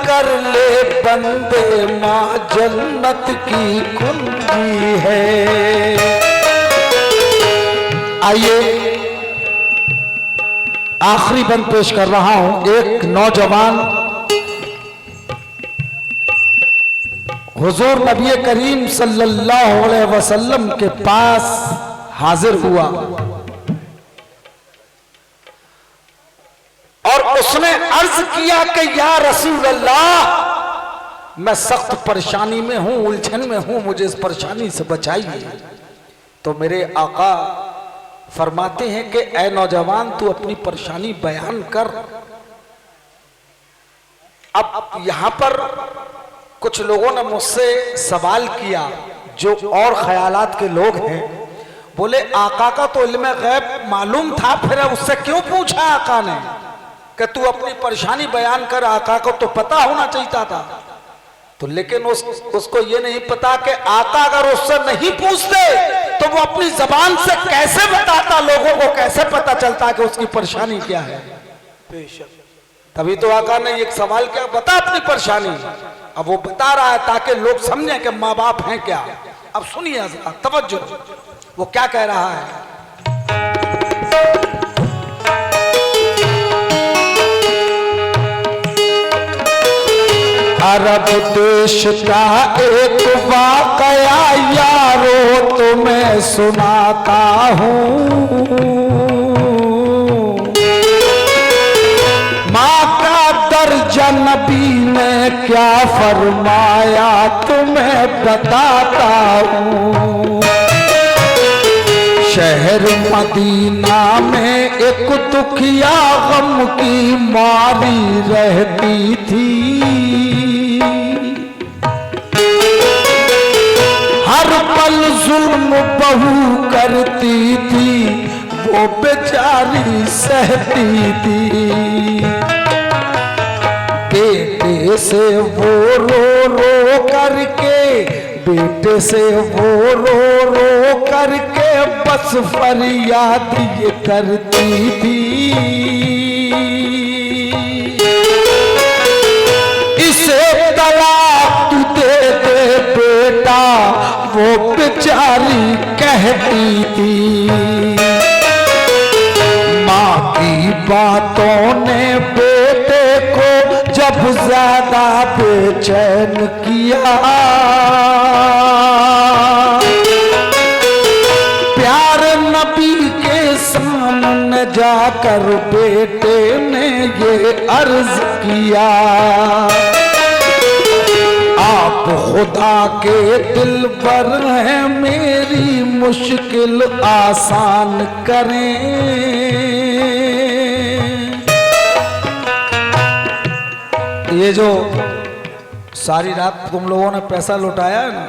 कर ले बंदे माँ जन्नत की कुंजी है। आइए आखिरी बंद पेश कर रहा हूं। एक नौजवान हुजूर नबी करीम सल्लल्लाहु अलैहि वसल्लम के पास हाजिर हुआ और उसने अर्ज किया कि या रसूल अल्लाह, मैं सख्त परेशानी में हूं, उलझन में हूं, मुझे इस परेशानी से बचाइए। तो मेरे आका फरमाते हैं कि ऐ नौजवान, तू अपनी परेशानी बयान कर। अब यहां पर कुछ लोगों ने मुझसे सवाल किया, जो और ख्यालात के लोग हैं, बोले आका का तो इल्म गैब मालूम था, फिर उससे क्यों पूछा आका ने कि तू अपनी परेशानी बयान कर? आका को तो पता होना चाहिए था। तो लेकिन उसको ये नहीं पता कि आका अगर उससे नहीं पूछते तो वो अपनी जबान से कैसे बताता, लोगों को कैसे पता चलता कि उसकी परेशानी क्या है। तभी तो आका ने एक सवाल किया, बता अपनी परेशानी। अब वो बता रहा है ताकि लोग समझें कि माँ बाप हैं क्या। अब सुनिए तवज्जो, वो क्या कह रहा है। अरब देश का एक वाकया यारो तुम्हें सुनाता हूँ। माँ का दर्जा नबी ने क्या फरमाया तुम्हें बताता हूँ। शहर मदीना में एक दुखिया गम की मारी रहती थी। हर पल जुल्म बहू करती थी, वो बेचारी सहती थी। बेटे से वो रो रो करके, बेटे से वो रो रो करके बस फरियाद ये करती थी। इसे तलाक तू दे दे बेटा, वो बेचारी कहती थी। माँ की बातों ने बेटे को जब ज्यादा बेचैन किया, प्यार नबी के सामने जाकर बेटे ने ये अर्ज किया, आप खुदा के दिलबर हैं, मेरी मुश्किल आसान करें। ये जो सारी रात तुम लोगों ने पैसा लुटाया है ना,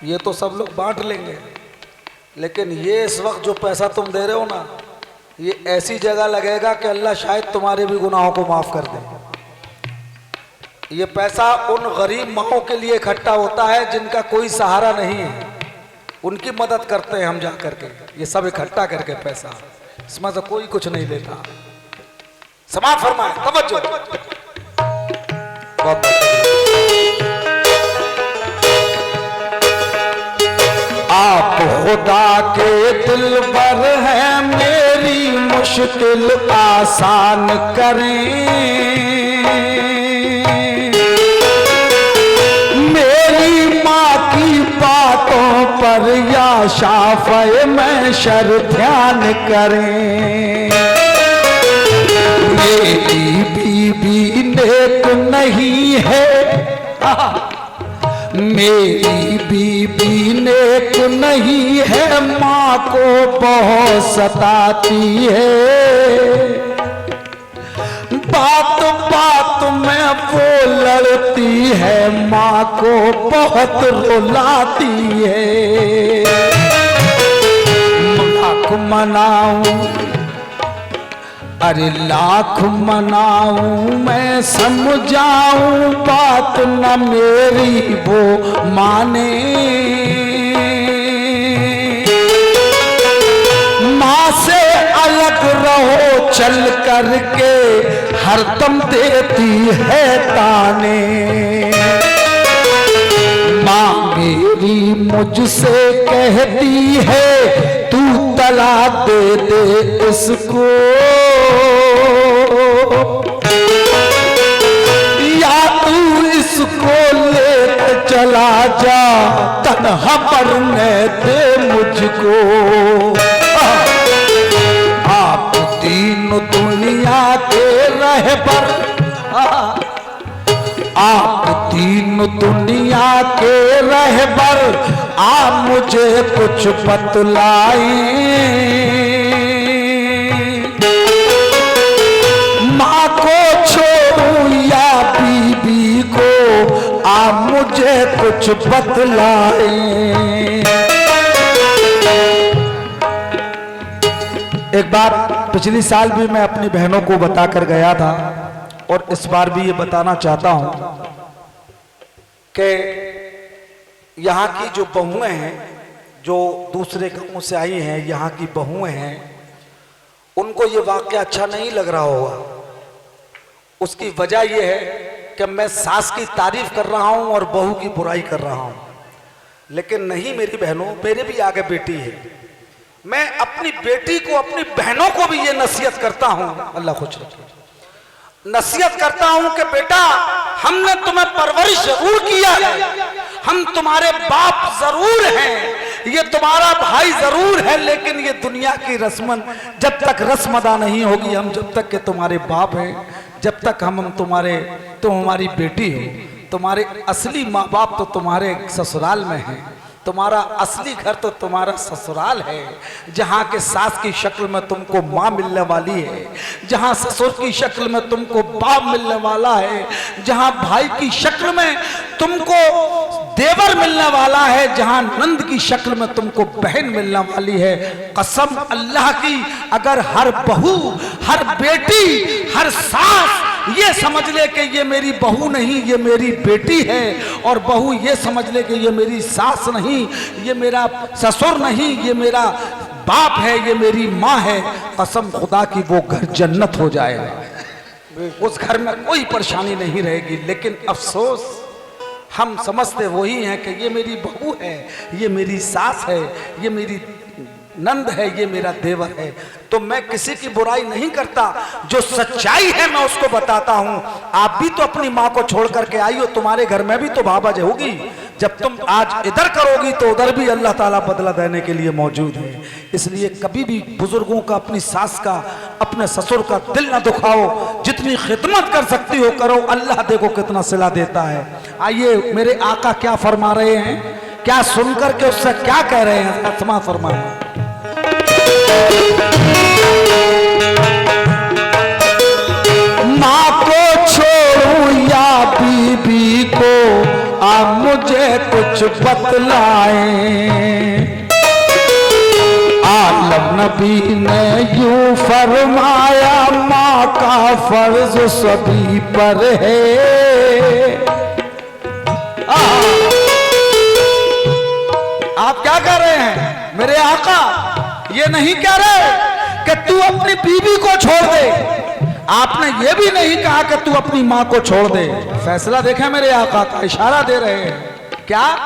ये तो सब लोग बांट लेंगे, लेकिन ये इस वक्त जो पैसा तुम दे रहे हो ना, ये ऐसी जगह लगेगा कि अल्लाह शायद तुम्हारे भी गुनाहों को माफ कर दे। ये पैसा उन गरीब माओं के लिए इकट्ठा होता है जिनका कोई सहारा नहीं है, उनकी मदद करते हैं हम जा करके। ये सब इकट्ठा करके पैसा, इसमें से कोई कुछ नहीं लेता। समाप्त फरमाए, तवज्जो। आप खुदा के दिलबर हैं, मेरी मुश्किल आसान करें। मेरी माँ की बातों पर या शाफ़े महशर ध्यान करें। मेरी बीबी नेक नहीं है, मेरी बीबी नेक नहीं है, माँ को बहुत सताती है। बात बात में वो लड़ती है, माँ को बहुत रुलाती है। लाख मनाऊं, अरे लाख मनाऊं मैं समझाऊं, बात न मेरी वो माने। माँ से अलग रहो चल करके, हरदम देती है ताने। माँ मेरी मुझसे कहती है तू तलाक दे दे इसको, या तू इसको ले चला जा तन्हा मरने दे मुझको। आप तीन दुनिया के रहबर, आप तीन दुनिया के रहबर, आप मुझे कुछ बतलाएं। माँ को छोड़ूं या बीबी को, आप मुझे कुछ बतलाएं। एक बार पिछली साल भी मैं अपनी बहनों को बताकर गया था और इस बार भी ये बताना चाहता हूं कि यहाँ की जो बहुएं हैं, जो दूसरे गांवों से आई हैं, यहाँ की बहुएं हैं, उनको ये वाकया अच्छा नहीं लग रहा होगा। उसकी वजह यह है कि मैं सास की तारीफ कर रहा हूं और बहू की बुराई कर रहा हूं, लेकिन नहीं मेरी बहनों, मेरे भी आगे बेटी है। मैं अपनी बेटी को, अपनी बहनों को भी ये नसीहत करता हूं, अल्लाह खुश रखे, नसीहत करता हूं कि बेटा हमने तुम्हें परवरिश जरूर किया है, हम तुम्हारे बाप जरूर हैं, ये तुम्हारा भाई जरूर है, लेकिन ये दुनिया की रस्मन जब तक रस्म अदा नहीं होगी, हम जब तक के तुम्हारे बाप हैं, जब तक हम तुम हमारी बेटी हो, तुम्हारे असली माँ बाप तो तुम्हारे ससुराल में हैं, तुम्हारा असली घर तो तुम्हारा ससुराल है, जहाँ के सास की शक्ल में तुमको माँ मिलने वाली है, जहाँ ससुर की शक्ल में तुमको बाप मिलने वाला है, जहाँ भाई की शक्ल में तुमको देवर मिलने वाला है, जहाँ नंद की शक्ल में तुमको बहन मिलने वाली है। कसम अल्लाह की, अगर हर बहू, हर बेटी, हर सास ये समझ ले कि ये मेरी बहू नहीं, ये मेरी बेटी है, और बहू ये समझ ले कि ये मेरी सास नहीं, ये मेरा ससुर नहीं, ये मेरा बाप है, ये मेरी माँ है, कसम खुदा की वो घर जन्नत हो जाएगा। उस घर में कोई परेशानी नहीं रहेगी। लेकिन अफसोस हम समझते वही हैं कि ये मेरी बहू है, ये मेरी सास है, ये मेरी नंद है, ये मेरा देवर है। तो मैं किसी की बुराई नहीं करता, जो सच्चाई है मैं उसको बताता हूं। आप भी तो अपनी माँ को छोड़ करके आई हो, तुम्हारे घर में भी तो भावज होगी। जब तुम आज इधर करोगी तो उधर भी अल्लाह ताला बदला देने के लिए मौजूद है। इसलिए कभी भी बुजुर्गों का, अपनी सास का, अपने ससुर का दिल ना दुखाओ, जितनी खिदमत कर सकती हो करो, अल्लाह देखो कितना सिला देता है। आइए मेरे आका क्या फरमा रहे हैं, क्या सुनकर के उससे क्या कह रहे हैं, समा फरमाए। माँ को छोड़ूं या बीबी को, आप मुझे कुछ बतलाएं। आलम नबी ने यूं फरमाया, माँ का फर्ज सभी पर है। आप क्या कर रहे हैं मेरे आका? ये नहीं कह रहे कि तू अपनी बीवी को छोड़ दे, आपने ये भी नहीं कहा कि तू अपनी माँ को छोड़ दे। फैसला देखें मेरे आका का, इशारा दे रहे हैं क्या?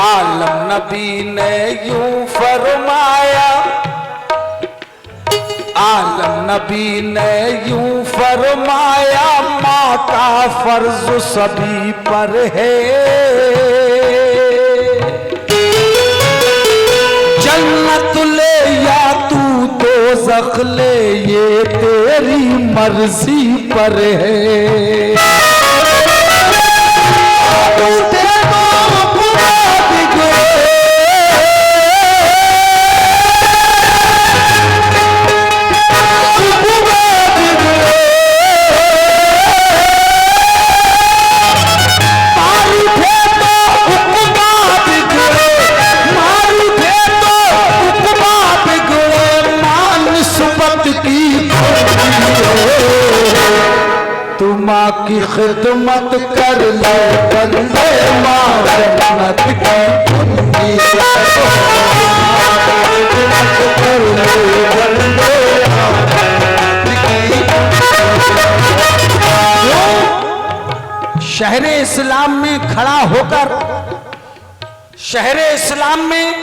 आलम नबी ने यूं फरमाया, आलम नबी ने यूं फरमाया, माँ का फर्ज सभी पर है। जन्नत ले या तू दोज़ख ले, ये तेरी मर्जी पर है। माँ की खिदमत कर ले बंदे, माँ जन्नत की खिदमत कर ले। शहरे इस्लाम में खड़ा होकर, शहरे इस्लाम में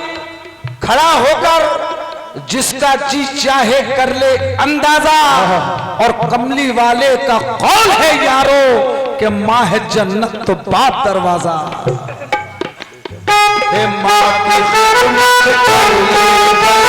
खड़ा होकर जिसका जी चाहे कर ले अंदाजा, और कमली वाले का कौल है यारो कि माँ है जन्नत तो बाप दरवाजा। माँ की खिदमत कर ले